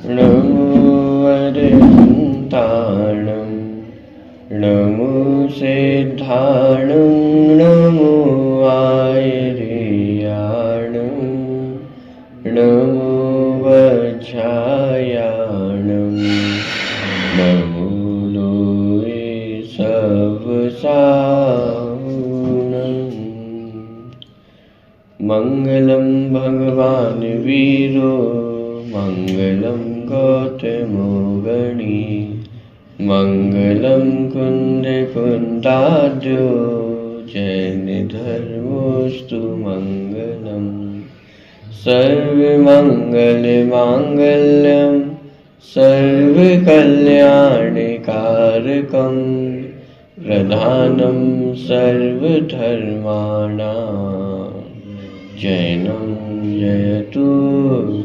नमो अरिहन्ताणं नमो सिद्धाणं नमो आयर्याणं नमो वज्रायाणं नमो लोये सवसाहुणं। मङ्गलं भगवान् वीरो मङ्गलं गौतमो गणी मङ्गलं कुन्दकुन्दाद्यो जैनधर्मोऽस्तु मङ्गलम्। सर्वमङ्गलमाङ्गल्यं सर्वकल्याणकारकं प्रधानं सर्वधर्माणां जैनं जयतु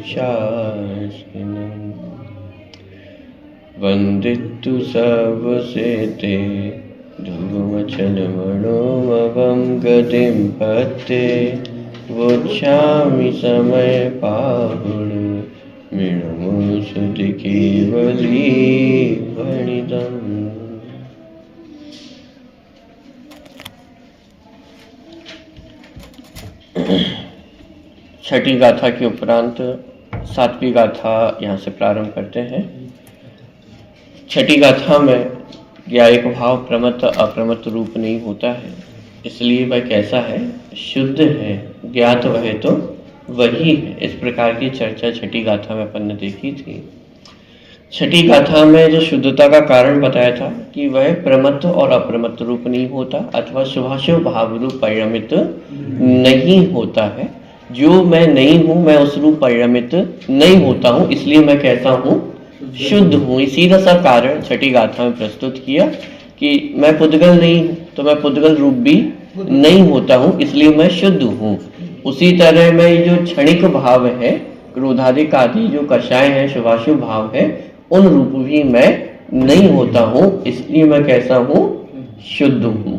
शासनम्। वन्दितु सर्वसेते ध्रुवमचलमणोमवं गतिं पत्ते वोच्छामि समयपाहुण मृणमोऽसुति केवली वणितम्। छठी गाथा के उपरांत सातवीं गाथा यहाँ से प्रारंभ करते हैं। छठी गाथा में ज्ञायक भाव प्रमत्त अप्रमत्त रूप नहीं होता है, इसलिए वह कैसा है? शुद्ध है, ज्ञात वह तो वही है। इस प्रकार की चर्चा छठी गाथा में अपन ने देखी थी। छठी गाथा में जो शुद्धता का कारण बताया था कि वह प्रमत्त और अप्रमत्त रूप नहीं होता अथवा शुभाशुभ भाव रूप परिणमित नहीं होता है। जो मैं नहीं हूं, मैं उस रूप परिणमित नहीं होता हूं, इसलिए मैं कैसा हूं? शुद्ध हूं। सीधा सा कारण छठी गाथा में प्रस्तुत किया कि मैं पुद्गल नहीं हूं तो मैं पुद्गल रूप भी नहीं होता हूं, इसलिए मैं शुद्ध हूं। उसी तरह में जो क्षणिक भाव है, क्रोधादिक आदि जो कषाय है, शुभाशुभ भाव है, उन रूप भी मैं नहीं होता हूं, इसलिए मैं कैसा हूं? शुद्ध हूं।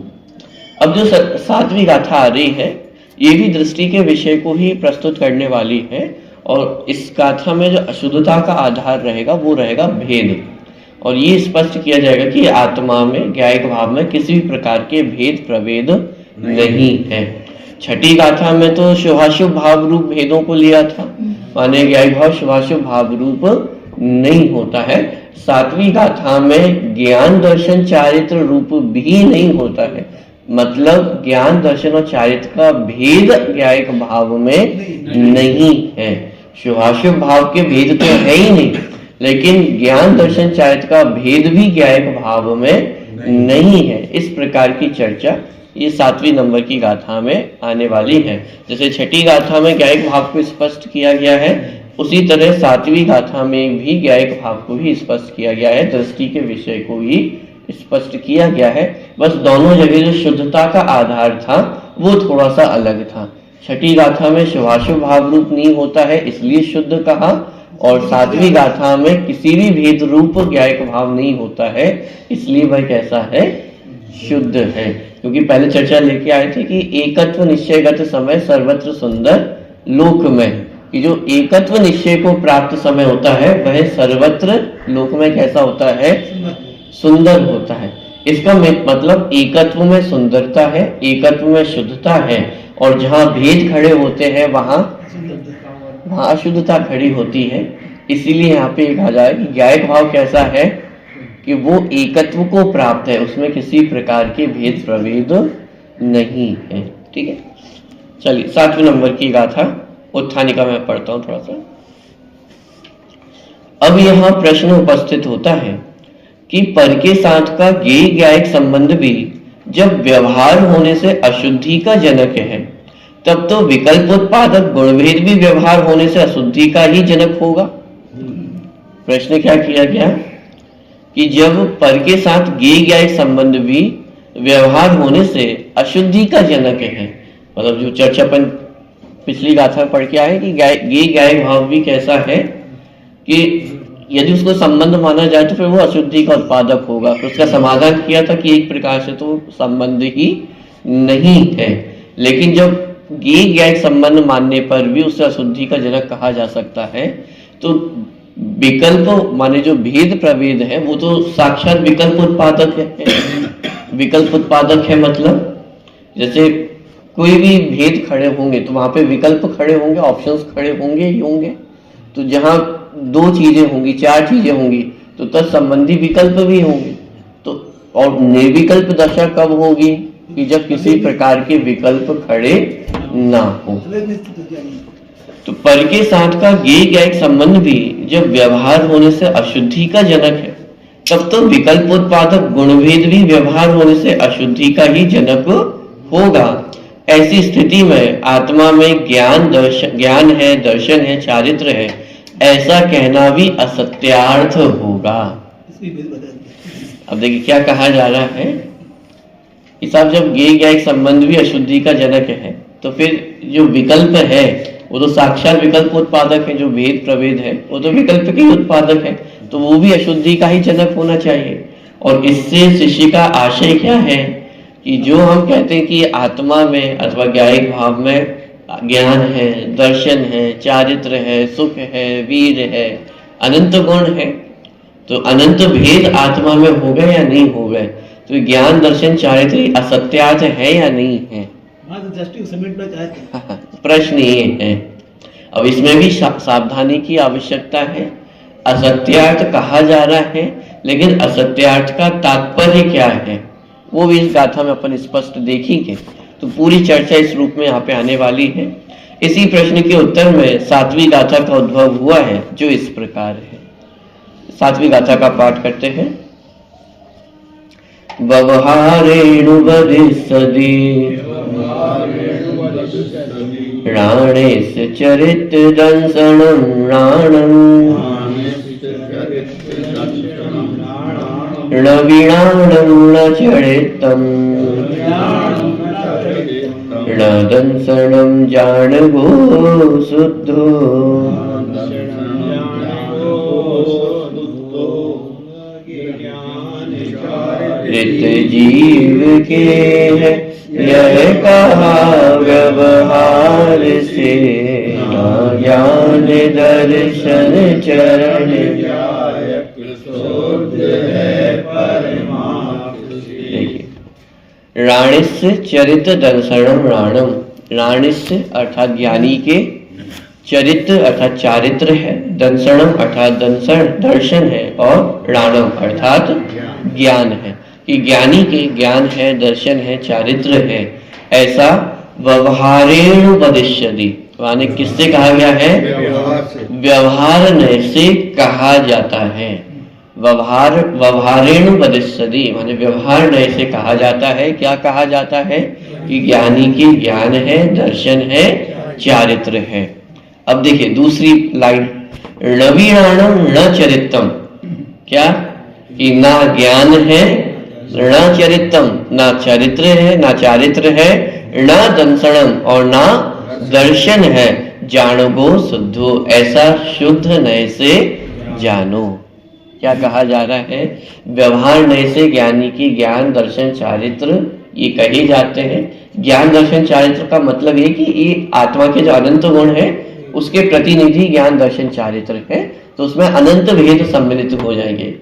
अब जो सातवीं गाथा आ रही है, ये भी दृष्टि के विषय को ही प्रस्तुत करने वाली है और इस गाथा में जो अशुद्धता का आधार रहेगा वो रहेगा भेद। और ये स्पष्ट किया जाएगा कि आत्मा में ज्ञायक भाव में किसी भी प्रकार के भेद प्रभेद नहीं है। छठी गाथा में तो शुभाशुभ भाव रूप भेदों को लिया था, माने ज्ञायक भाव शुभाशुभ भाव रूप नहीं होता है। सातवीं गाथा में ज्ञान दर्शन चारित्र रूप भी नहीं होता है, मतलब ज्ञान दर्शन और चारित्र का भेद ज्ञायक भाव में नहीं है। शुभाशुभ भाव के भेद तो है ही नहीं, लेकिन ज्ञान दर्शन चारित्र का भेद भी ज्ञायक भाव में नहीं है। इस प्रकार की चर्चा ये सातवीं नंबर की गाथा में आने वाली है। जैसे छठी गाथा में ज्ञायक भाव को स्पष्ट किया गया है, उसी तरह सातवीं गाथा में भी ज्ञायक भाव को ही स्पष्ट किया गया है, दृष्टि के विषय को ही स्पष्ट किया गया है। बस दोनों जगह जो शुद्धता का आधार था वो थोड़ा सा अलग था। छठी गाथा में शुभाशुभ भाव रूप नहीं होता है, इसलिए शुद्ध कहा, और सातवीं गाथा में किसी भी भेद रूप ज्ञायक भाव नहीं होता है, इसलिए वह कैसा है? शुद्ध है। क्योंकि पहले चर्चा लेके आए थे कि एकत्व निश्चयगत समय सर्वत्र सुंदर लोक में, कि जो एकत्व निश्चय को प्राप्त समय होता है वह सर्वत्र लोक में कैसा होता है? सुंदर होता है। इसका मतलब एकत्व में सुंदरता है, एकत्व में शुद्धता है, और जहाँ भेद खड़े होते हैं वहां अशुद्धता खड़ी होती है। इसीलिए यहाँ पे कहा जाए कि ज्ञायक भाव कैसा है कि वो एकत्व को प्राप्त है, उसमें किसी प्रकार के भेद प्रभेद नहीं है। ठीक है, चलिए सातवें नंबर की गाथा उत्थानिका में पढ़ता हूं थोड़ा सा। अब यहाँ प्रश्न उपस्थित होता है कि पर के साथ का ज्ञेय ज्ञायक संबंध भी जब व्यवहार होने से अशुद्धि का जनक है, तब तो विकल्प उत्पादक गुणभेद भी व्यवहार होने से अशुद्धि का ही जनक होगा। प्रश्न क्या किया गया कि जब पर के साथ ज्ञेय ज्ञायक संबंध भी व्यवहार होने से अशुद्धि का जनक है, मतलब जो चर्चा अपन पिछली गाथा पढ़ के आए कि ज्ञेय ज्ञायक भाव भी कैसा है कि यदि उसको संबंध माना जाए तो फिर वो अशुद्धि का उत्पादक होगा। तो उसका समाधान किया था कि एक प्रकार से तो संबंध ही नहीं है, लेकिन जब ज्ञेय ज्ञायक संबंध मानने पर भी उसे अशुद्धि का जनक कहा जा सकता है, तो विकल्प माने जो भेद प्रभेद है वो तो साक्षात विकल्प उत्पादक है। विकल्प उत्पादक है मतलब जैसे कोई भी भेद खड़े होंगे तो वहां पे विकल्प खड़े होंगे, ऑप्शंस खड़े होंगे ही होंगे। तो जहां दो चीजें होंगी, चार चीजें होंगी तो तत्संबंधी विकल्प भी होंगे। तो और निर्विकल्प दशा कब होगी कि जब किसी प्रकार के विकल्प खड़े ना हो। तो पर के साथ का ज्ञेय ज्ञायक संबंध भी जब व्यवहार होने से अशुद्धि का जनक है, तब तो विकल्प उत्पादक गुणभेद भी व्यवहार होने से अशुद्धि का ही जनक होगा। ऐसी स्थिति में आत्मा में ज्ञान है, दर्शन है, चारित्र है, ऐसा कहना भी असत्यार्थ होगा। अब देखिए क्या कहा जा रहा है कि साहब जब ज्ञेय ज्ञायक संबंध भी अशुद्धि का जनक है तो फिर जो विकल्प है वो तो साक्षात विकल्प उत्पादक है। जो भेद प्रभेद है वो तो विकल्प के ही उत्पादक है, तो वो भी अशुद्धि का ही जनक होना चाहिए। और इससे शिष्य का आशय क्या है कि जो हम कहते हैं कि आत्मा में अथवा ज्ञायिक भाव में ज्ञान है, दर्शन है, चारित्र है, सुख है, वीर है, अनंत गुण है, तो अनंत भेद आत्मा में हो गए या नहीं हो गए, तो ज्ञान दर्शन चारित्र असत्यार्थ है या नहीं है। प्रश्न ये है। अब इसमें भी सावधानी की आवश्यकता है। असत्यार्थ कहा जा रहा है, लेकिन असत्यार्थ का तात्पर्य क्या है वो भी इस गाथा में अपन स्पष्ट देखेंगे। तो पूरी चर्चा इस रूप में यहाँ पे आने वाली है। इसी प्रश्न के उत्तर में सातवीं गाथा का उद्भव हुआ है जो इस प्रकार है। सातवीं गाथा का पाठ करते हैं। व्यवहारेणु वदिष्यति राणेश चरित दंसनं राणं वीणाणं न चरितं न दंसनं जाणगो शुद्धो ऋत जीव के है यह कहा व्यवहार से, ज्ञान दर्शन चरण देखिए, राणिस्य चरित दर्शनम राणम। राणिस्य अर्थात ज्ञानी के, चरित्र अर्थात चारित्र है, दंसनम अर्थात दर्शन है, और राणम अर्थात ज्ञान है। कि ज्ञानी के ज्ञान है, दर्शन है, चारित्र है, ऐसा व्यवहारेणु वदिष्यति माने किससे कहा गया है? व्यवहार नय से कहा जाता है। व्यवहारेणु वदिष्यति माने व्यवहार नय से कहा जाता है। क्या कहा जाता है? कि ज्ञानी के ज्ञान है, दर्शन है, चारित्र है। अब देखिए दूसरी लाइन, रवीणाणम न चरित्रम। क्या? कि ना ज्ञान है, न चरित्रम, ना चरित्र है, ना चारित्र है, न दंसनम और ना दर्शन है, जानगो शुद्धो ऐसा शुद्ध नय से जानो। क्या कहा जा रहा है? व्यवहार नय से ज्ञानी की ज्ञान दर्शन चारित्र ये कहे जाते हैं। ज्ञान दर्शन चारित्र का मतलब ये कि ये आत्मा के जो अनंत गुण है उसके प्रतिनिधि ज्ञान दर्शन चारित्र है, तो उसमें अनंत भेद सम्मिलित हो जाएंगे।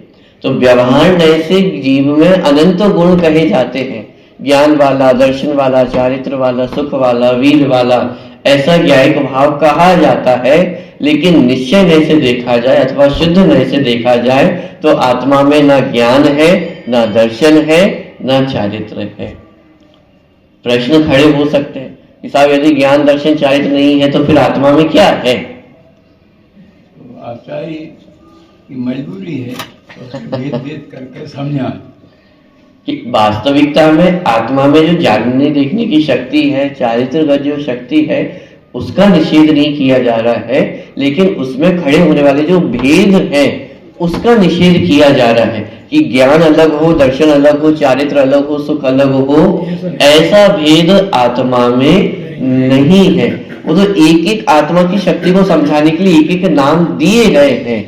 तो व्यवहार नय से जीव में अनंत गुण कहे जाते हैं, ज्ञान वाला, दर्शन वाला, चारित्र वाला, सुख वाला, वीर वाला, ऐसा ज्ञायिक भाव कहा जाता है। लेकिन निश्चय नय से देखा जाए अथवा शुद्ध नय से देखा जाए तो आत्मा में ना ज्ञान है, ना दर्शन है, ना चारित्र है। प्रश्न खड़े हो सकते हैं कि साहब यदि ज्ञान दर्शन चारित्र नहीं है तो फिर आत्मा में क्या है? आचार्य की मजबूरी है भेद करके समझा कि वास्तविकता में आत्मा में जो जानने देखने की शक्ति है, चारित्रगत जो शक्ति है, उसका निषेध नहीं किया जा रहा है, लेकिन उसमें खड़े होने वाले जो भेद हैं उसका निषेध किया जा रहा है कि ज्ञान अलग हो, दर्शन अलग हो, चारित्र अलग हो, सुख अलग हो, ऐसा भेद आत्मा में नहीं है। वो तो एक एक आत्मा की शक्ति को समझाने के लिए एक एक नाम दिए गए हैं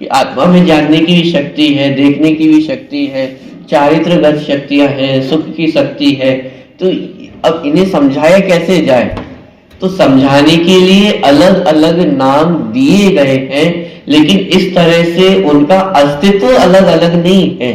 कि आत्मा में जानने की भी शक्ति है, देखने की भी शक्ति है, चारित्रगत शक्तियां हैं, सुख की शक्ति है। तो अब इन्हें समझाया कैसे जाए? तो समझाने के लिए अलग अलग नाम दिए गए हैं, लेकिन इस तरह से उनका अस्तित्व अलग अलग नहीं है।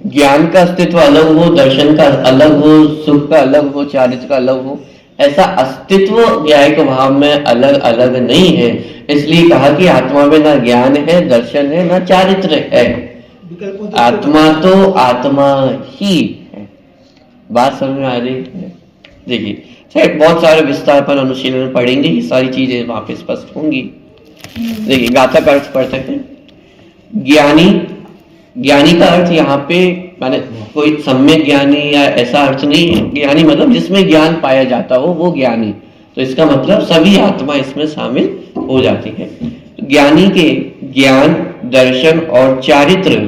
ज्ञान का अस्तित्व अलग हो, दर्शन का अलग हो, सुख का अलग हो, चारित्र का अलग हो, ऐसा अस्तित्व ज्ञायक भाव में अलग अलग नहीं है। इसलिए कहा कि आत्मा में ना ज्ञान है, दर्शन है, ना चारित्र है। आत्मा तो आत्मा ही है। बात समझ में आ रही है? देखिए, बहुत सारे विस्तार पर अनुशीलन पढ़ेंगे, ये सारी चीजें वहां पे स्पष्ट होंगी। देखिए, गाथा का अर्थ पढ़ते हैं। ज्ञानी, ज्ञानी का अर्थ यहाँ पे माने कोई सम्यक ज्ञानी या ऐसा अर्थ नहीं है। ज्ञानी मतलब जिसमें ज्ञान पाया जाता हो वो ज्ञानी। तो इसका मतलब सभी आत्मा इसमें शामिल हो जाती है। ज्ञानी के ज्ञान, दर्शन और चारित्र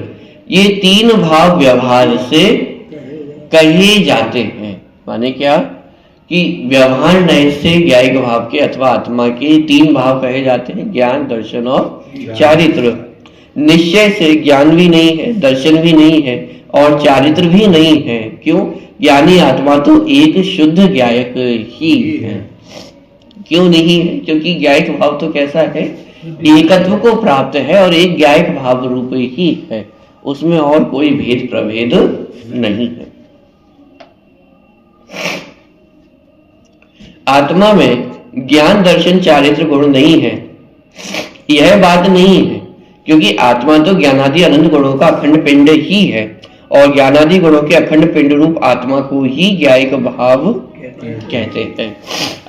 ये तीन भाव व्यवहार से कहे जाते हैं। माने क्या कि व्यवहार नय से ज्ञायिक भाव के अथवा आत्मा के तीन भाव कहे जाते हैं, ज्ञान, दर्शन और चारित्र। निश्चय से ज्ञान भी नहीं है, दर्शन भी नहीं है और चारित्र भी नहीं है। क्यों? ज्ञानी आत्मा तो एक शुद्ध ज्ञायक ही है। क्यों नहीं है? क्योंकि ज्ञायक भाव तो कैसा है, एकत्व को प्राप्त है और एक ज्ञायक भाव रूप ही है, उसमें और कोई भेद प्रभेद नहीं है। आत्मा में ज्ञान, दर्शन, चारित्र गुण नहीं है, यह बात नहीं है, क्योंकि आत्मा तो ज्ञानादि अनंत गुणों का अखंड पिंड ही है और ज्ञानादि गुणों के अखंड पिंड रूप आत्मा को ही ज्ञायिक भाव कहते हैं।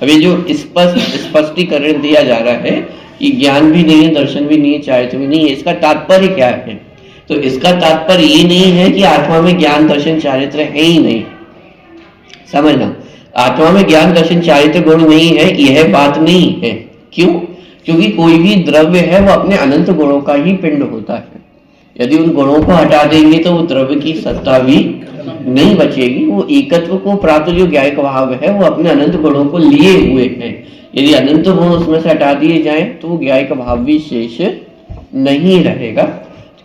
अभी जो स्पष्टीकरण दिया जा रहा है कि ज्ञान भी नहीं है, दर्शन भी नहीं है, चारित्र भी नहीं है, इसका तात्पर्य क्या है? तो इसका तात्पर्य ये नहीं है कि आत्मा में ज्ञान, दर्शन, चारित्र है ही नहीं। समझना, आत्मा में ज्ञान, दर्शन, चारित्र गुण नहीं है यह बात नहीं है। क्यों? क्योंकि कोई भी द्रव्य है वो अपने अनंत गुणों का ही पिंड होता है। यदि उन गुणों को हटा देंगे तो वो द्रव्य की सत्ता भी नहीं बचेगी। वो एकत्व को प्राप्त जो ज्ञायक भाव है वो अपने अनंत गुणों को लिए हुए है। यदि अनंत गुण उसमें से हटा दिए जाएं तो वो ज्ञायक भाव भी शेष नहीं रहेगा,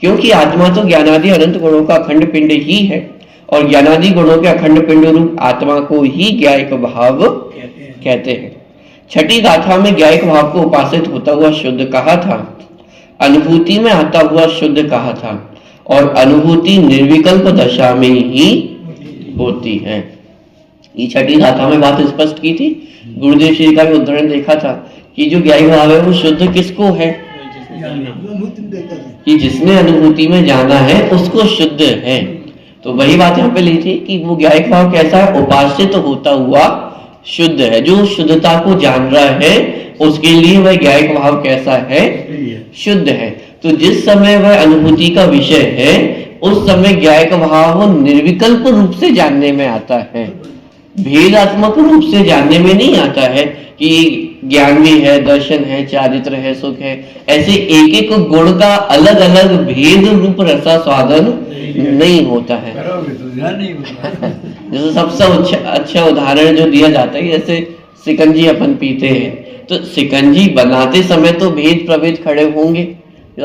क्योंकि आत्मा तो ज्ञानादि अनंत गुणों का अखंड पिंड ही है और ज्ञानादि गुणों के अखंड पिंड रूप आत्मा को ही ज्ञायक भाव कहते हैं। छठी गाथा में ज्ञायक भाव को उपासित होता हुआ शुद्ध कहा था, अनुभूति में आता हुआ शुद्ध कहा था और अनुभूति निर्विकल्प दशा में ही होती है। ये छठी गाथा में बात स्पष्ट की थी। गुरुदेव श्री का भी उदाहरण देखा था कि जो ज्ञायक भाव है वो शुद्ध किसको है, कि जिसने अनुभूति में जाना है उसको शुद्ध है। तो वही बात यहाँ पे ली थी कि वो ज्ञायक भाव कैसा है, उपासित होता हुआ शुद्ध है। जो शुद्धता को जान रहा है उसके लिए वह ज्ञायक भाव कैसा है, शुद्ध है। तो जिस समय वह अनुभूति का विषय है उस समय ज्ञायक भाव निर्विकल्प रूप से जानने में आता है, भेदात्मक रूप से जानने में नहीं आता है कि ज्ञान भी है, दर्शन है, चारित्र है, सुख है। ऐसे एक एक गुण का अलग अलग भेद रूप रसा स्वादन नहीं होता है। जैसे सबसे अच्छा उदाहरण जो दिया जाता है, जैसे सिकंजी अपन पीते हैं तो सिकंजी बनाते समय तो भेद प्रभेद खड़े होंगे।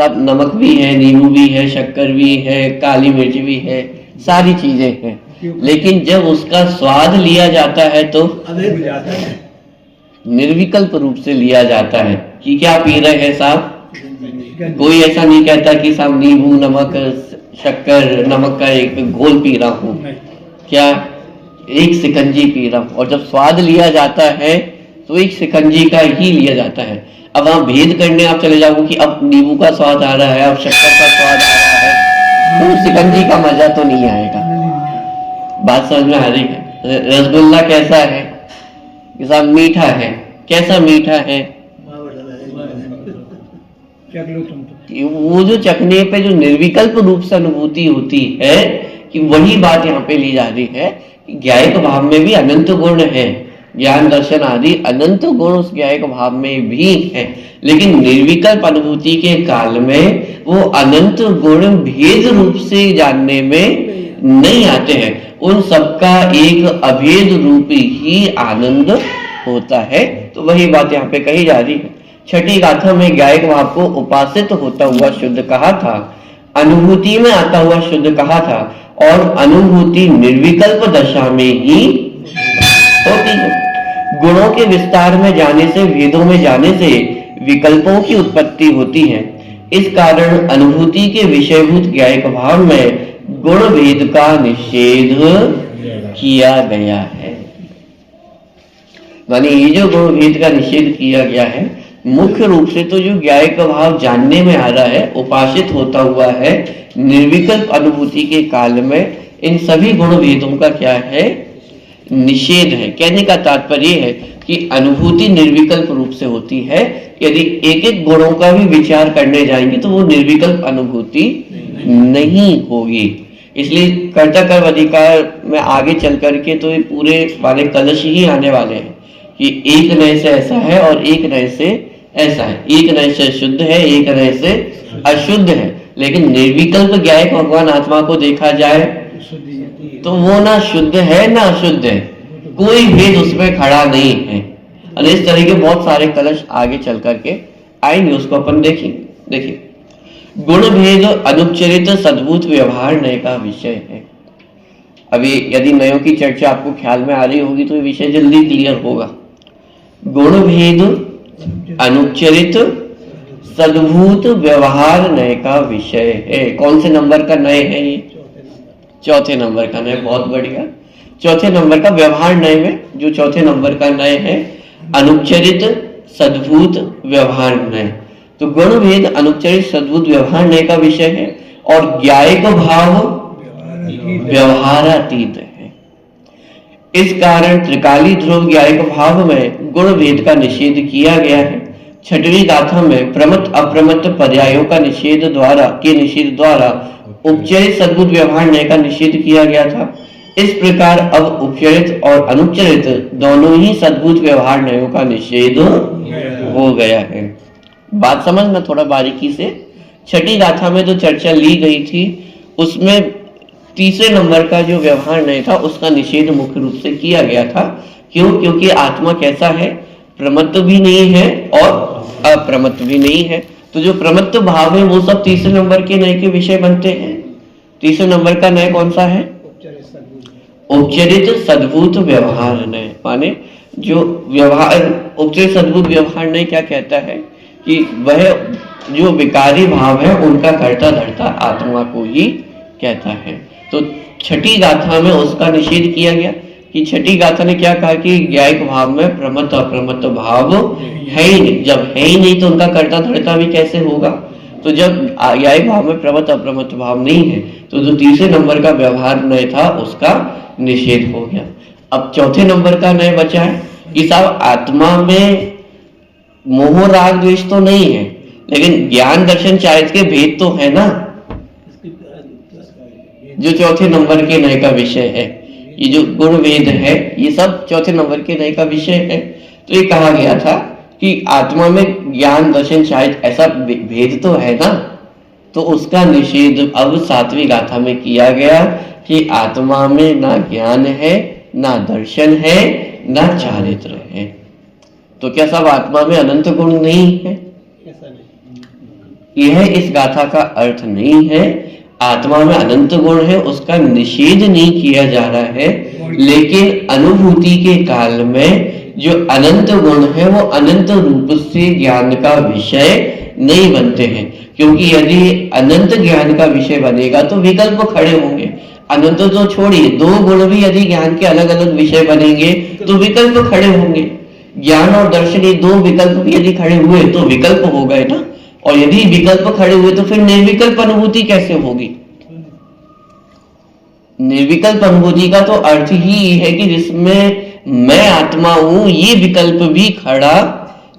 आप नमक भी है, नींबू भी है, शक्कर भी है, काली मिर्च भी है, सारी चीजें हैं, लेकिन जब उसका स्वाद लिया जाता है तो निर्विकल्प रूप से लिया जाता है कि क्या पी रहे हैं साहब। कोई ऐसा नहीं कहता कि साहब नींबू, नमक, शक्कर, नमक का एक घोल पी रहा हूं, क्या एक सिकंजी पी रहा हूं। और जब स्वाद लिया जाता है तो एक सिकंजी का ही लिया जाता है। अब वहां भेद करने आप चले जाओ कि अब नींबू का स्वाद आ रहा है, अब शक्कर का स्वाद आ रहा है, तो सिकंजी का मजा तो नहीं आएगा। बात समझ में आ रही है? रसगुल्ला कैसा है कि साहब मीठा है, कैसा मीठा है, वो जो चखने पे जो निर्विकल्प रूप से अनुभूति होती है कि वही बात यहाँ पे ली जा रही है कि ज्ञायक भाव में भी अनंत गुण है, ज्ञान, दर्शन आदि अनंत गुण उस ज्ञायक भाव में भी है, लेकिन निर्विकल्प अनुभूति के काल में वो अनंत गुण भेद रूप से जानने में नहीं आते हैं। उन सबका एक अभेद रूप ही आनंद होता है। तो वही बात यहाँ पे कही जा रही है। छठी गाथा में ज्ञायक भाव को उपासित होता हुआ शुद्ध कहा था, अनुभूति में आता हुआ शुद्ध कहा था और अनुभूति निर्विकल्प दशा में ही होती है। गुणों के विस्तार में जाने से, भेदों में जाने से विकल्पों की उत्पत्ति होती है। इस कारण अनुभूति के विषयभूत ज्ञायक भाव में गुण भेद का निषेध किया गया है। माने ये जो गुण भेद का निषेध किया गया है, मुख्य रूप से तो जो ज्ञायक भाव जानने में आ रहा है, उपासित होता हुआ है, निर्विकल्प अनुभूति के काल में इन सभी गुण भेदों का क्या है, निषेध है। कहने का तात्पर्य है कि अनुभूति निर्विकल्प रूप से होती है। यदि एक एक गुणों का भी विचार करने जाएंगे तो वो निर्विकल्प अनुभूति नहीं होगी। इसलिए कर्ता कर्म अधिकार में आगे चल करके तो ये पूरे वाले कलश ही आने वाले हैं कि एक नए से ऐसा है और एक नए से ऐसा है, एक नए से शुद्ध है, एक नए से अशुद्ध है। लेकिन निर्विकल्प ज्ञायक भगवान आत्मा को देखा जाए तो वो ना शुद्ध है ना अशुद्ध है, कोई भेद उसमें खड़ा नहीं है। और इस तरह के बहुत सारे कलश आगे चल करके आएंगे, उसको अपन देखेंगे। देखिए, गुण भेद अनुपचरित सद्भूत व्यवहार नय का विषय है। अभी यदि नयों की चर्चा आपको ख्याल में आ रही होगी तो ये विषय जल्दी क्लियर होगा। गुण भेद अनुपचरित सद्भूत व्यवहार नय का विषय है। कौन से नंबर का नय है ये? चौथे नंबर का नय। बहुत बढ़िया। चौथे नंबर का व्यवहार नय में जो चौथे नंबर का नय है, अनुपचरित सद्भूत व्यवहार नय। तो गुण भेद अनुपचरित सद्भूत व्यवहार नय का विषय है और ज्ञायक भाव व्यवहारातीत है। इस कारण त्रिकाली ध्रुव ज्ञायक भाव में गुण भेद का निषेध किया गया है। छठवीं गाथा में प्रमत्त अप्रमत्त पर्यायों का निषेध द्वारा उपचरित सद्भूत व्यवहार नय का निषेध किया गया था। इस प्रकार अब उपचरित और अनुपचरित दोनों ही सद्भूत व्यवहार नयों का निषेध हो गया है। बात समझना थोड़ा बारीकी से। छठी गाथा में जो चर्चा ली गई थी उसमें तीसरे नंबर का जो व्यवहार नय था उसका निषेध मुख्य रूप से किया गया था। क्यों? क्योंकि आत्मा कैसा है, प्रमत्त भी नहीं है और अप्रमत्त भी नहीं है। तो जो प्रमत्त भाव है वो सब तीसरे नंबर के नय के विषय बनते हैं। तीसरे नंबर का नय कौन सा है? उपचरित सद्भूत व्यवहार नय। माने जो व्यवहार उपचरित सद्भूत व्यवहार नय क्या कहता है कि वह जो विकारी भाव है उनका कर्ता धर्ता आत्मा को ही कहता है। तो छठी गाथा में उसका निषेध किया गया कि छठी गाथा ने क्या कहा कि ज्ञायक भाव में प्रमत्त अप्रमत्त भाव है ही नहीं। जब है ही नहीं तो उनका कर्ता धर्ता भी कैसे होगा? तो जब ज्ञायक भाव में प्रमत्त अप्रमत्त भाव नहीं है तो जो तीसरे नंबर का व्यवहार नय था उसका निषेध हो गया। अब चौथे नंबर का नय बचा है कि साहब आत्मा में मोह राग द्वेष तो नहीं है लेकिन ज्ञान दर्शन चारित्र के भेद तो है ना, जो चौथे नंबर के नय का विषय है। ये जो गुण भेद है ये सब चौथे नंबर के नय का विषय है। तो ये कहा गया था कि आत्मा में ज्ञान दर्शन चारित्र ऐसा भेद तो है ना, तो उसका निषेध अब सातवीं गाथा में किया गया कि आत्मा में ना ज्ञान है, ना दर्शन है, ना चारित्र है। तो क्या सब आत्मा में अनंत गुण नहीं है? यह इस गाथा का अर्थ नहीं है। आत्मा में अनंत गुण है उसका निषेध नहीं किया जा रहा है, लेकिन अनुभूति के काल में जो अनंत गुण है वो अनंत रूप से ज्ञान का विषय नहीं बनते हैं। क्योंकि यदि अनंत ज्ञान का विषय बनेगा तो विकल्प खड़े होंगे। अनंत तो छोड़िए, दो गुण भी यदि ज्ञान के अलग अलग विषय बनेंगे तो विकल्प खड़े होंगे। ज्ञान और दर्शन ये दो विकल्प भी यदि खड़े हुए तो विकल्प हो गए ना, और यदि विकल्प खड़े हुए तो फिर निर्विकल्प अनुभूति कैसे होगी? निर्विकल्प अनुभूति का तो अर्थ ही है कि जिसमें मैं आत्मा हूं ये विकल्प भी खड़ा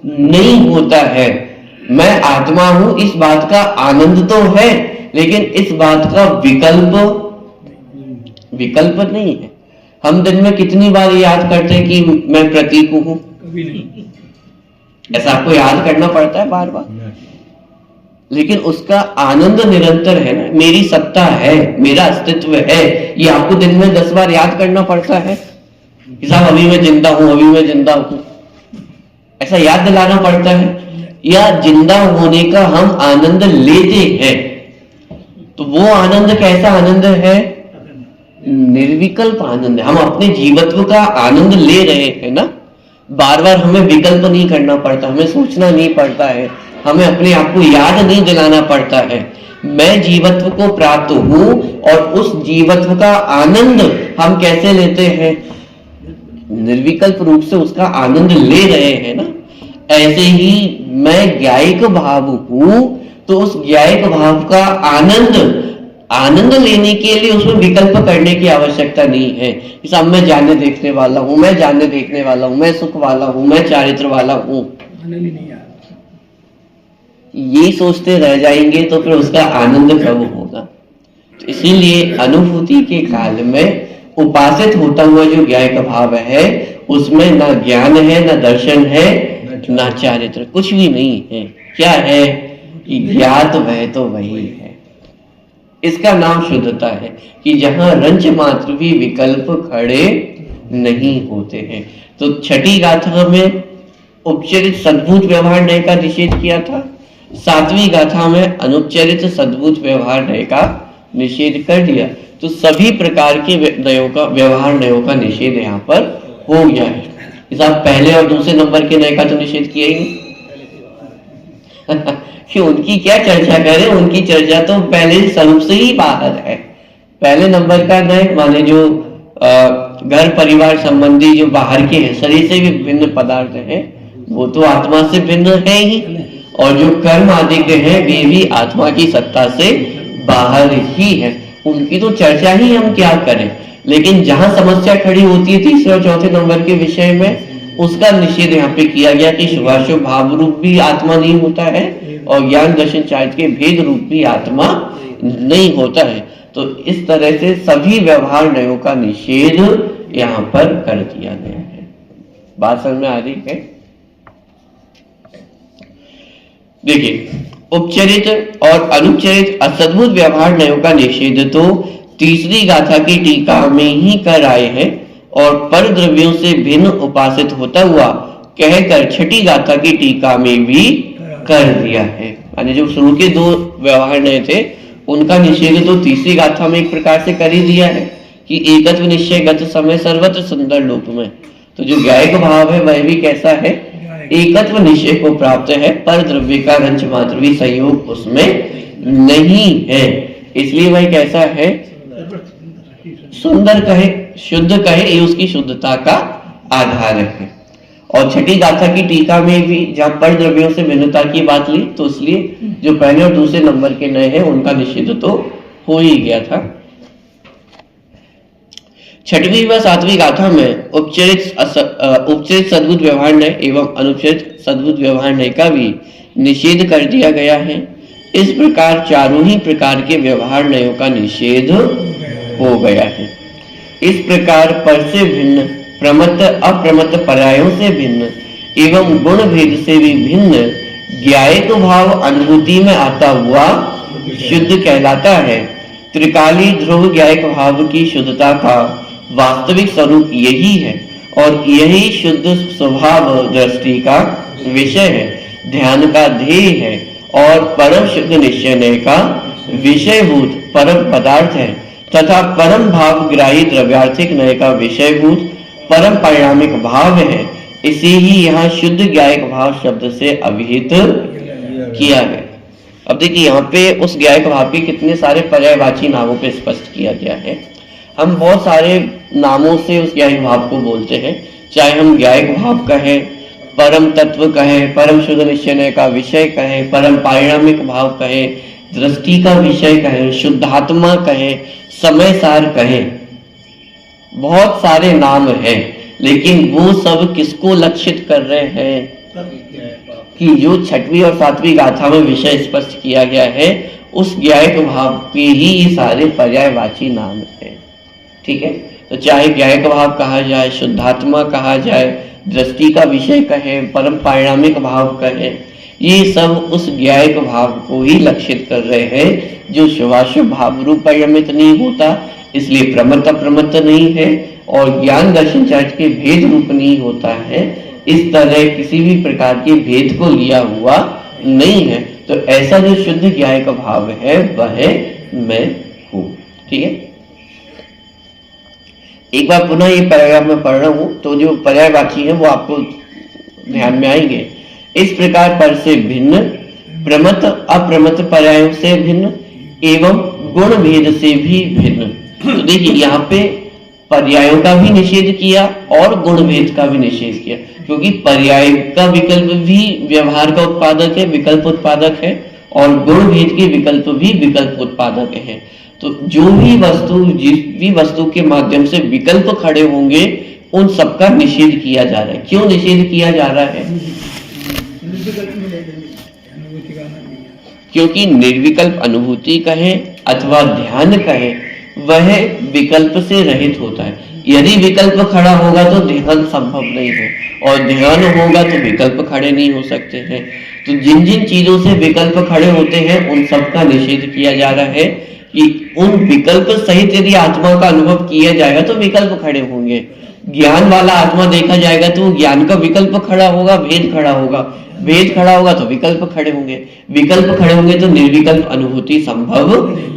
नहीं होता है। मैं आत्मा हूं इस बात का आनंद तो है लेकिन इस बात का विकल्प नहीं है। हम दिन में कितनी बार याद करते हैं कि मैं प्रतीक हूं? ऐसा आपको याद करना पड़ता है बार बार, लेकिन उसका आनंद निरंतर है ना। मेरी सत्ता है, मेरा अस्तित्व है, ये आपको दिन में 10 बार याद करना पड़ता है कि साहब अभी मैं जिंदा हूं, अभी मैं जिंदा हूं, ऐसा याद दिलाना पड़ता है। या जिंदा होने का हम आनंद लेते हैं तो वो आनंद कैसा आनंद है? निर्विकल्प आनंद है। हम अपने जीवत्व का आनंद ले रहे हैं ना। बार बार हमें विकल्प नहीं करना पड़ता, हमें सोचना नहीं पड़ता है, हमें अपने आप को याद नहीं दिलाना पड़ता है। मैं जीवत्व को प्राप्त हूं और उस जीवत्व का आनंद हम कैसे लेते हैं? निर्विकल्प रूप से उसका आनंद ले रहे हैं ना। ऐसे ही मैं ज्ञायक भाव हूं तो उस ज्ञायक भाव का आनंद लेने के लिए उसमें विकल्प करने की आवश्यकता नहीं है। अब मैं जानने देखने वाला हूं, मैं जानने देखने वाला हूं, मैं सुख वाला हूं, मैं चारित्र वाला हूं, ये सोचते रह जाएंगे तो फिर उसका आनंद कब होगा? तो इसीलिए अनुभूति के काल में उपासित होता हुआ जो ज्ञायक भाव है उसमें ना ज्ञान है, ना दर्शन है, ना चारित्र, कुछ भी नहीं है। क्या है कि ज्ञात वह तो वही है। इसका नाम शुद्धता है कि जहां रंच मात्र भी विकल्प खड़े नहीं होते हैं। तो छठी गाथा में उपचरित सद्भूत व्यवहार नय का निषेध किया था, सातवीं गाथा में अनुपचरित सद्भूत व्यवहार नय का निषेध कर दिया। तो सभी प्रकार के व्यवहार नयों का निषेध यहाँ पर हो गया है। इस आप पहले और दूसरे नंबर के नय का तो निषेध किया ही नहीं कि उनकी क्या चर्चा करें, उनकी चर्चा तो पहले स्वरूप से ही बाहर है। पहले नंबर का नय माने जो घर परिवार संबंधी जो बाहर के हैं, शरीर से भी भिन्न पदार्थ हैं, वो तो आत्मा से भिन्न है ही, और जो कर्म आदि के हैं वे भी आत्मा की सत्ता से बाहर ही है। उनकी तो चर्चा ही हम क्या करें। लेकिन जहां समस्या खड़ी होती है तीसरे और चौथे नंबर के विषय में, उसका निषेध यहाँ पे किया गया कि शुभाशुभ भाव रूप भी आत्मा नहीं होता है और ज्ञान दर्शन चारित्र के भेद रूप भी आत्मा नहीं होता है। तो इस तरह से सभी व्यवहार नयों का निषेध यहाँ पर कर दिया गया है। बात समझ में आ रही है? देखिए, उपचरित और अनुपचरित असद्भुत व्यवहार नयों का निषेध तो तीसरी गाथा की टीका में ही कर आए हैं और पर द्रव्यों से भिन्न उपासित होता हुआ कहकर छठी गाथा की टीका में भी कर दिया है। यानी जो शुरू के दो व्यवहार नय थे उनका निषेध तो तीसरी गाथा में एक प्रकार से कर ही दिया है कि एकत्व निश्चय गत समय सर्वत्र सुंदर लोक में। तो जो ज्ञायक भाव है वह भी कैसा है? एकत्व निश्चय को प्राप्त है, पर द्रव्य का रंच मात्र भी संयोग उसमें नहीं है, इसलिए वह कैसा है? सुंदर कहे, शुद्ध कहे, ये उसकी शुद्धता का आधार है। और छठी गाथा की टीका में भी जहां पर द्रव्यों से भिन्नता की बात ली, तो इसलिए जो पहले और दूसरे नंबर के नए हैं उनका निषेध तो हो ही गया था। छठवीं व सातवीं गाथा में उपचरित सद्भुत व्यवहार नय एवं अनुपचरित सद्भुत व्यवहार नय का भी निषेध कर दिया गया है। इस प्रकार चारों ही प्रकार के व्यवहार नयों का निषेध हो गया है। इस प्रकार पर से भिन्न, प्रमत्त अप्रमत्त पर्यायों से भिन्न एवं गुण भेद से भी भिन्न ज्ञायक भाव अनुभूति में आता हुआ शुद्ध कहलाता है। त्रिकाली ध्रुव ज्ञायक भाव की शुद्धता का वास्तविक स्वरूप यही है और यही शुद्ध स्वभाव दृष्टि का विषय है, ध्यान का ध्येय है और परम शुद्ध निश्चय का विषयभूत परम पदार्थ है तथा परम भाव ग्राही द्रव्यार्थिक नय का विषयभूत परम परिणामिक भाव है। इसे ही यहाँ शुद्ध ज्ञायक भाव शब्द से अभिहित किया गया। अब देखिए यहाँ पे उस ज्ञायक भाव के कितने सारे पर्यायवाची नामों पे स्पष्ट किया गया है। हम बहुत सारे नामों से उस ज्ञायक भाव को बोलते हैं, चाहे हम ज्ञायक भाव कहें, परम तत्व कहें, परम शुद्ध निश्चय का विषय कहें, परम पारिणामिक भाव कहें, दृष्टि का विषय कहें, शुद्धात्मा कहें, समय सार कहें, बहुत सारे नाम हैं। लेकिन वो सब किसको लक्षित कर रहे हैं कि जो छठवीं और सातवीं गाथा में विषय स्पष्ट किया गया है उस ज्ञायक भाव के ही ये सारे पर्यायवाची नाम हैं। ठीक है, तो चाहे ज्ञायक भाव कहा जाए, शुद्धात्मा कहा जाए, दृष्टि का विषय कहे, परम परिणामिक भाव कहे, ये सब उस ज्ञायक भाव को ही लक्षित कर रहे हैं जो शुभाशुभ भाव रूप परिणमित नहीं होता, इसलिए प्रमत्त अप्रमत्त नहीं है और ज्ञान दर्शन चारित्र के भेद रूप नहीं होता है। इस तरह किसी भी प्रकार के भेद को लिया हुआ नहीं है। तो ऐसा जो शुद्ध ज्ञायक भाव है वह मैं हूं। ठीक है, एक बार पुनः ये पैराग्राफ में पढ़ रहा हूं, तो जो पर्यायवाची है वो आपको ध्यान में आएंगे। इस प्रकार पर से भिन्न, प्रमत्त अप्रमत्त पर्यायों से भिन्न एवं गुण भेद से भी भिन्न। तो देखिए यहाँ पे पर्यायों का भी निषेध किया और गुण भेद का भी निषेध किया, क्योंकि पर्याय का विकल्प भी व्यवहार का उत्पादक है, विकल्प उत्पादक है, और गुण भेद के विकल्प भी विकल्प उत्पादक है। तो जो भी वस्तु, जिस भी वस्तु के माध्यम से विकल्प खड़े होंगे उन सबका निषेध किया जा रहा है। क्यों निषेध किया जा रहा है? क्योंकि निर्विकल्प अनुभूति कहे अथवा ध्यान कहे, वह विकल्प से रहित होता है। यदि विकल्प खड़ा होगा तो ध्यान संभव नहीं है, और ध्यान होगा तो विकल्प खड़े नहीं हो सकते हैं। तो जिन जिन चीजों से विकल्प खड़े होते हैं उन सब का निषेध किया जा रहा है कि उन विकल्प सहित यदि आत्मा का अनुभव किया जाएगा तो विकल्प खड़े होंगे। ज्ञान वाला आत्मा देखा जाएगा तो ज्ञान का विकल्प खड़ा होगा, भेद खड़ा होगा, भेद खड़ा होगा तो विकल्प खड़े होंगे, विकल्प खड़े होंगे तो निर्विकल्प अनुभूति संभव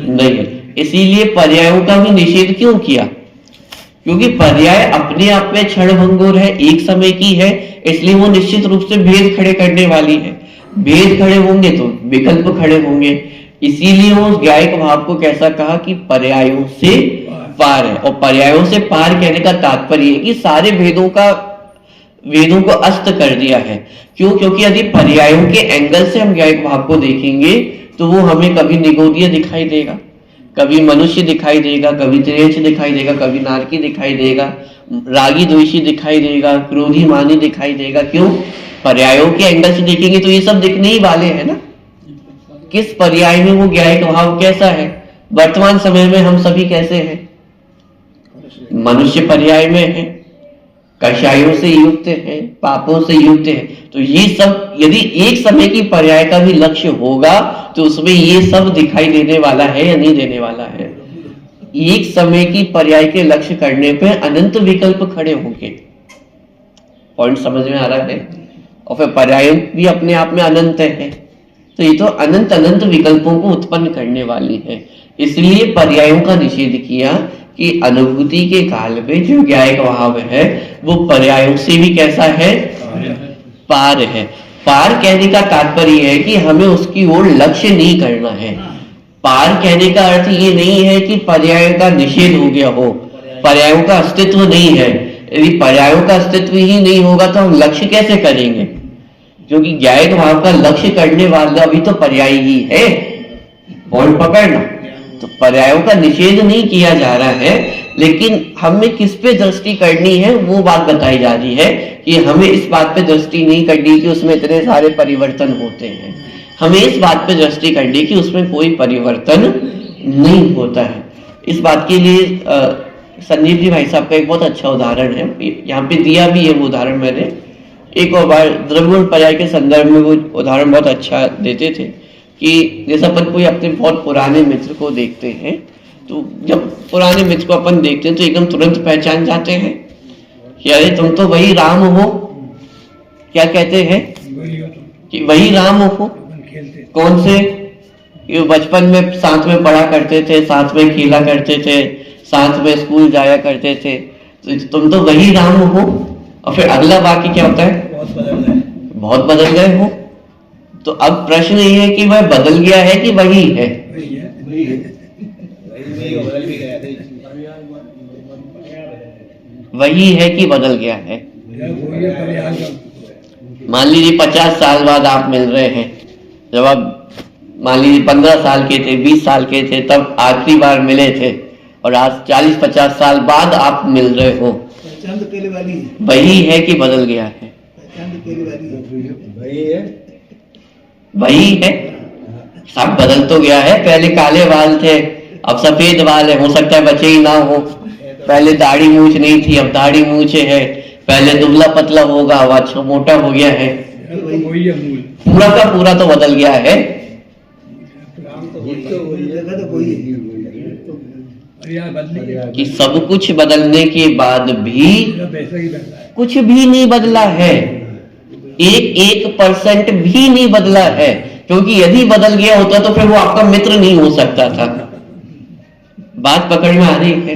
नहीं है। इसीलिए पर्यायों का भी निषेध क्यों किया? क्योंकि पर्याय अपने आप में क्षणभंगुर है, एक समय की है, इसलिए वो निश्चित रूप से भेद खड़े करने वाली है। भेद खड़े होंगे तो विकल्प खड़े होंगे। इसीलिए वो ज्ञायक भाव को कैसा कहा कि पर्यायों से पार है। और पर्यायों से पार कहने का तात्पर्य है कि सारे भेदों को अस्त कर दिया है। क्यों? क्योंकि यदि पर्यायों के एंगल से हम ज्ञायक भाव को देखेंगे तो वो हमें कभी निगोदीय दिखाई देगा, कभी मनुष्य दिखाई देगा, कभी त्रियंच दिखाई देगा, कभी नारकी दिखाई देगा, रागी द्वेषी दिखाई देगा, क्रोधी मानी दिखाई देगा। क्यों? पर्यायों के एंगल से देखेंगे तो ये सब दिखने ही वाले हैं ना। किस पर्याय में वो ज्ञायक भाव कैसा है? वर्तमान समय में हम सभी कैसे हैं? मनुष्य पर्याय में है, कषायों से युक्त है, पापों से युक्त है। तो ये सब यदि एक समय की पर्याय का भी लक्ष्य होगा तो उसमें ये सब दिखाई देने वाला है या नहीं देने वाला है? एक समय की पर्याय के लक्ष्य करने पे अनंत विकल्प खड़े होंगे। पॉइंट समझ में आ रहा है? और फिर पर्याय भी अपने आप में अनंत है, तो ये तो अनंत अनंत विकल्पों को उत्पन्न करने वाली है। इसलिए पर्यायों का निषेध किया कि अनुभूति के काल में जो ज्ञायक भाव है वो पर्यायों से भी कैसा है? पार है। पार कहने का तात्पर्य है कि हमें उसकी ओर लक्ष्य नहीं करना है। पार कहने का अर्थ ये नहीं है कि पर्याय का निषेध हो गया हो, पर्यायों का अस्तित्व नहीं है। यदि पर्यायों का अस्तित्व ही नहीं होगा तो हम लक्ष्य कैसे करेंगे? क्योंकि ज्ञायक भाव का लक्ष्य करने वाला भी तो पर्याय ही है। पॉइंट पकड़ना। तो पर्यायों का निषेध नहीं किया जा रहा है, लेकिन हमें किस पे दृष्टि करनी है वो बात बताई जा रही है कि हमें इस बात पे दृष्टि नहीं करनी कि उसमें इतने सारे परिवर्तन होते हैं। हमें इस बात पे दृष्टि करनी कि उसमें कोई परिवर्तन नहीं होता है। इस बात के लिए संजीव जी भाई साहब का एक बहुत अच्छा उदाहरण है, यहाँ पे दिया भी है वो उदाहरण। मैंने एक और बार द्रव्य पर्याय के संदर्भ में वो उदाहरण बहुत अच्छा देते थे कि जैसे अपन कोई अपने बहुत पुराने मित्र को देखते हैं, तो जब पुराने मित्र को अपन देखते हैं तो एकदम तुरंत पहचान जाते हैं कि अरे तुम तो वही राम हो। क्या कहते हैं कि वही राम हो। कौन से? बचपन में साथ में पढ़ा करते थे, साथ में खेला करते थे, साथ में स्कूल जाया करते थे, तो तुम तो वही राम हो। और फिर अगला वाक्य क्या होता है? बहुत बदल गए हो। तो अब प्रश्न ये है कि वह बदल गया है कि वही है? वही है कि बदल गया है? मान लीजिए 50 साल बाद आप मिल रहे हैं। जब आप मान लीजिए 15 साल के थे, 20 साल के थे, तब आखिरी बार मिले थे, और आज 40-50 साल बाद आप मिल रहे हो। पहचान तो पहले वाली है। वही है कि बदल गया है? पहचान तो पहले वाली है। वही है। वही है। सब बदल तो गया है। पहले काले बाल थे, अब सफेद बाल है। हो सकता है बच्चे ही ना हो। पहले दाढ़ी मूछ नहीं थी, अब दाढ़ी मूछे है। पहले दुबला पतला होगा, अब अच्छा मोटा हो गया है। पूरा का पूरा तो बदल गया है। कि सब कुछ बदलने के बाद भी कुछ भी नहीं बदला है। 1% भी नहीं बदला है। क्योंकि यदि बदल गया होता तो फिर वो आपका मित्र नहीं हो सकता था। बात पकड़ में आ रही है?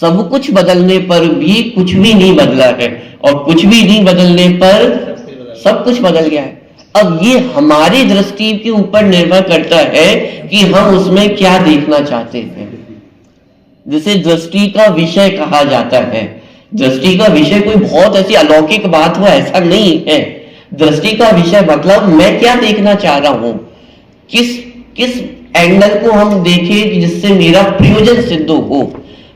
सब कुछ बदलने पर भी कुछ भी नहीं बदला है, और कुछ भी नहीं बदलने पर सब कुछ बदल गया है। अब ये हमारी दृष्टि के ऊपर निर्भर करता है कि हम उसमें क्या देखना चाहते हैं। जिसे दृष्टि का विषय कहा जाता है। दृष्टि का विषय कोई बहुत ऐसी अलौकिक बात हो ऐसा नहीं है। दृष्टि का विषय मतलब मैं क्या देखना चाह रहा हूं, किस एंगल को हम देखें जिससे मेरा प्रयोजन सिद्ध हो।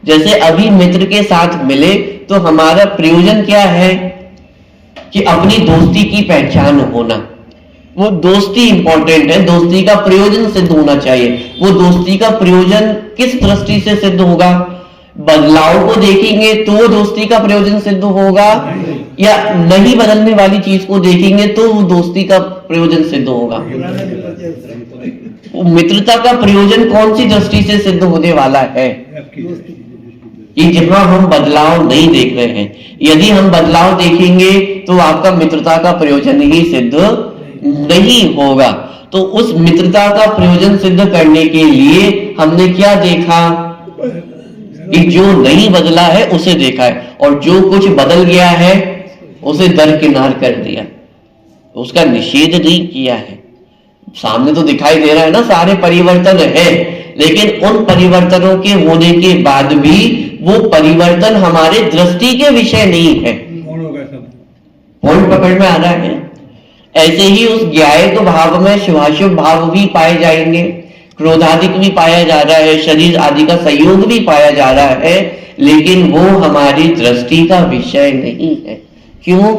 जैसे अभी मित्र के साथ मिले तो हमारा प्रयोजन क्या है कि अपनी दोस्ती की पहचान होना, वो दोस्ती इंपॉर्टेंट है, दोस्ती का प्रयोजन सिद्ध होना चाहिए। वो दोस्ती का प्रयोजन किस दृष्टि से सिद्ध होगा? बदलाव को देखेंगे तो वो दोस्ती का प्रयोजन सिद्ध होगा, या नहीं बदलने वाली चीज को देखेंगे तो वो दोस्ती का प्रयोजन सिद्ध होगा। वो मित्रता का प्रयोजन कौन सी दृष्टि से सिद्ध होने वाला है? कि जहां हम बदलाव नहीं देख रहे हैं। यदि हम बदलाव देखेंगे तो आपका मित्रता का प्रयोजन ही सिद्ध नहीं होगा। तो उस मित्रता का प्रयोजन सिद्ध करने के लिए हमने क्या देखा कि जो नहीं बदला है उसे देखा है, और जो कुछ बदल गया है उसे दरकिनार कर दिया, उसका निषेध नहीं किया है। सामने तो दिखाई दे रहा है ना सारे परिवर्तन है, लेकिन उन परिवर्तनों के होने के बाद भी वो परिवर्तन हमारे दृष्टि के विषय नहीं है। पॉइंट पकड़ में आ रहा है? ऐसे ही उस ज्ञायक भाव में शुभाशुभ भाव भी पाए जाएंगे, क्रोधादिक भी पाया जा रहा है, शरीर आदि का संयोग भी पाया जा रहा है, लेकिन वो हमारी दृष्टि का विषय नहीं है। क्यों?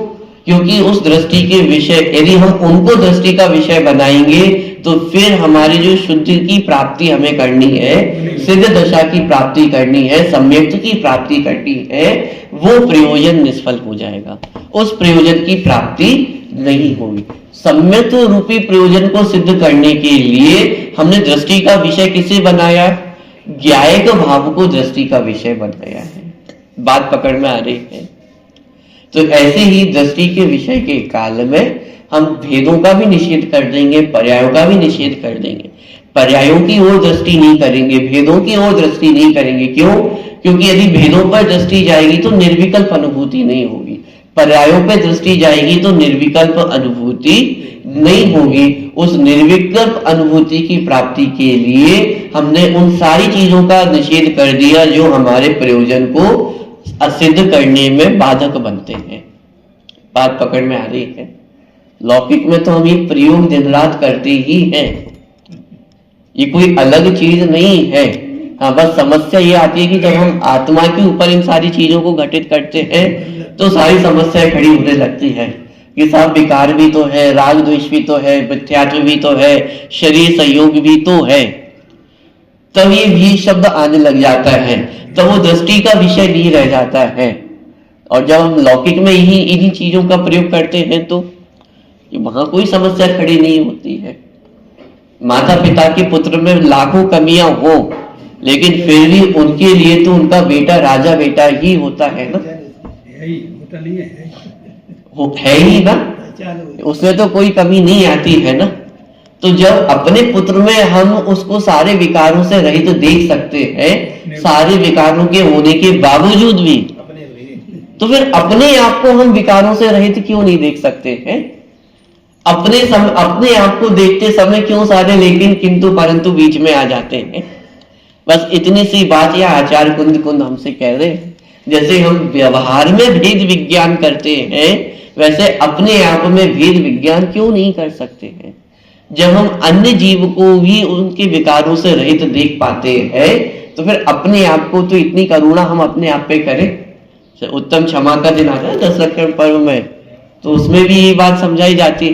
क्योंकि उस दृष्टि के विषय, यदि हम उनको दृष्टि का विषय बनाएंगे तो फिर हमारी जो शुद्धि की प्राप्ति हमें करनी है, सिद्ध दशा की प्राप्ति करनी है, सम्यक्त की प्राप्ति करनी है, वो प्रयोजन निष्फल हो जाएगा, उस प्रयोजन की प्राप्ति नहीं होगी। सम्यक्त रूपी प्रयोजन को सिद्ध करने के लिए हमने दृष्टि का विषय किसे बनाया? ज्ञायक भाव को दृष्टि का विषय बनाया है। बात पकड़ में आ रही है? तो ऐसे ही दृष्टि के विषय के काल में हम भेदों का भी निषेध कर देंगे, पर्यायों का भी निषेध कर देंगे। पर्यायों की ओर दृष्टि नहीं करेंगे, भेदों की ओर दृष्टि नहीं करेंगे। क्यों? क्योंकि यदि भेदों पर दृष्टि जाएगी तो निर्विकल्प अनुभूति नहीं होगी, पर्यायों पर दृष्टि जाएगी तो निर्विकल्प अनुभूति नहीं होगी। उस निर्विकल्प अनुभूति की प्राप्ति के लिए हमने उन सारी चीजों का निषेध कर दिया जो हमारे प्रयोजन को असिद्ध करने में बाधक बनते हैं। बात पकड़ में आ रही है? लौकिक में तो हम ये प्रयोग दिन रात करते ही हैं, ये कोई अलग चीज नहीं है। हाँ, बस समस्या ये आती है कि जब हम आत्मा के ऊपर इन सारी चीजों को घटित करते हैं तो सारी समस्याएं खड़ी होने लगती है कि साहब विकार भी तो है, राग द्वेष भी तो है, मिथ्यात्व भी तो है, शरीर संयोग भी तो है, तब ये भी शब्द आने लग जाता है, तो वो दृष्टि का विषय नहीं रह जाता है। और जब हम लौकिक में ही इन्हीं चीजों का प्रयोग करते हैं तो वहां कोई समस्या खड़ी नहीं होती है। माता पिता के पुत्र में लाखों कमियां हो, लेकिन फिर भी उनके लिए तो उनका बेटा राजा बेटा ही होता है ना, है ही ना, उसमें तो कोई कमी नहीं आती है ना। तो जब अपने पुत्र में हम उसको सारे विकारों से रहित देख सकते हैं, सारे विकारों के होने के बावजूद भी, तो फिर अपने आप को हम विकारों से रहित क्यों नहीं देख सकते हैं? अपने आप को देखते समय क्यों सारे लेकिन किंतु परंतु बीच में आ जाते हैं? बस इतनी सी बात या आचार्य कुंद हमसे कह रहे हैं, जैसे हम व्यवहार में भेद विज्ञान करते हैं वैसे अपने आप में भेद विज्ञान क्यों नहीं कर सकते हैं? जब हम अन्य जीव को भी उनके विकारों से रहित देख पाते हैं तो फिर अपने आप को तो इतनी करुणा हम अपने आप पे करें। उत्तम क्षमा का दिन आता है दशरथ पर्व में, तो उसमें भी ये बात समझाई जाती है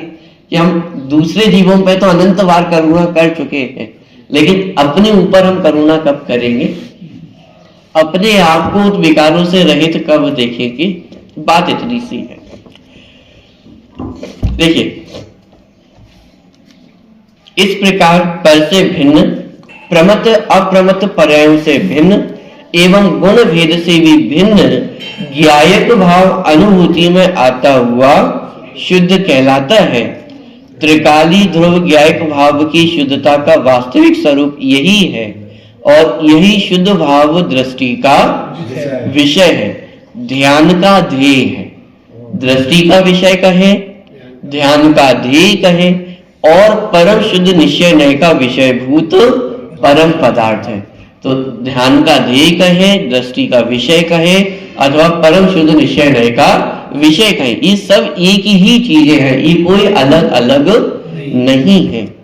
कि हम दूसरे जीवों पे तो अनंत बार करुणा कर चुके हैं, लेकिन अपने ऊपर हम करुणा कब करेंगे? अपने आप को विकारों से रहित कब देखेंगे? बात इतनी सी है। देखिए, इस प्रकार पर से भिन्न, प्रमत अप्रमत पर्यायों से भिन्न एवं गुण भेद से भी भिन्न ज्ञायक भाव अनुभूति में आता हुआ शुद्ध कहलाता है। त्रिकाली ध्रुव ज्ञायक भाव की शुद्धता का वास्तविक स्वरूप यही है और यही शुद्ध भाव दृष्टि का विषय है, ध्यान का ध्येय है। दृष्टि का विषय कहे, ध्यान का ध्येय कहे, और परम शुद्ध निश्चय नय का विषयभूत परम पदार्थ है। तो ध्यान का ध्येय कहे, दृष्टि का विषय कहे, अथवा परम शुद्ध निश्चय नय का विषय कहे, ये सब एक ही चीजें हैं, ये कोई अलग अलग नहीं है।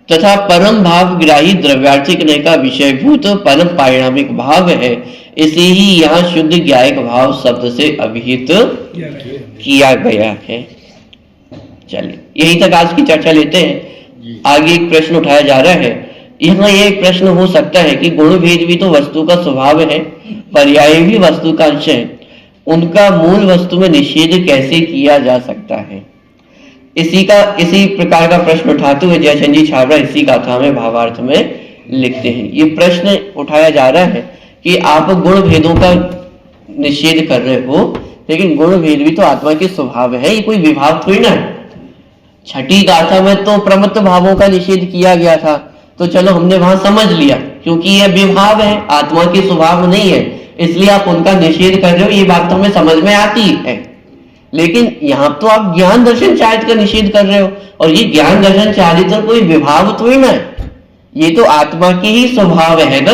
तथा परम भाव ग्राही द्रव्यार्थिक नय का विषयभूत परम पारिणामिक भाव है, इसे ही यहाँ शुद्ध ज्ञायक भाव शब्द से अभिहित किया गया है। चलिए यहीं तक आज की चर्चा लेते हैं। आगे एक प्रश्न उठाया जा रहा है। यहाँ ये एक प्रश्न हो सकता है कि गुण भेद भी तो वस्तु का स्वभाव है, पर्याय भी वस्तु का अंश है, उनका मूल वस्तु में निषेध कैसे किया जा सकता है? इसी प्रकार का प्रश्न उठाते हुए जयचंद जी छाबड़ा इसी गाथा में भावार्थ में लिखते हैं। ये प्रश्न उठाया जा रहा है कि आप गुण भेदों का निषेध कर रहे हो, लेकिन गुण भेद भी तो आत्मा के स्वभाव है, ये कोई विभाग थोड़ी ना है। छठी गाथा में तो प्रमत्त भावों का निषेध किया गया था, तो चलो हमने वहां समझ लिया, क्योंकि यह विभाव है, आत्मा के स्वभाव नहीं है, इसलिए आप उनका निषेध कर रहे हो, ये बात तो हमें समझ में आती है। लेकिन यहाँ तो आप ज्ञान दर्शन चारित का निषेध कर रहे हो, और ये ज्ञान दर्शन चारित तो कोई विभाव थोड़ी ना है, ये तो आत्मा के ही स्वभाव है ना।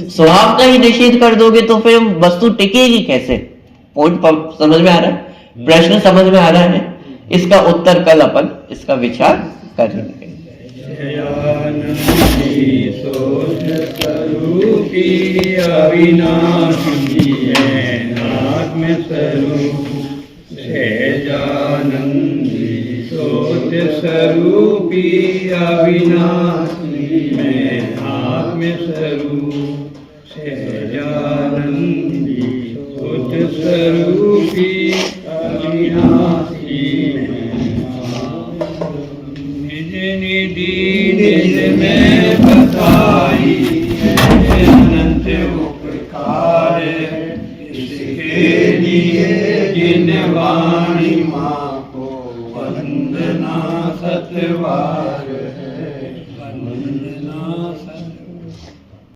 स्वभाव का ही निषेध कर दोगे तो फिर वस्तु टिकेगी कैसे? पॉइंट समझ में आ रहा है, प्रश्न समझ में आ रहा है। इसका उत्तर कल अपन इसका विचार करेंगे। स्वरूपी अविनाशी में आत्म स्वरूप सहजानंदी शुद्ध स्वरूपी अविनाशी निज निधि निज में बताई अनंत उपकार, इसके लिए जिन वाणी माँ को वंदना सतवार है।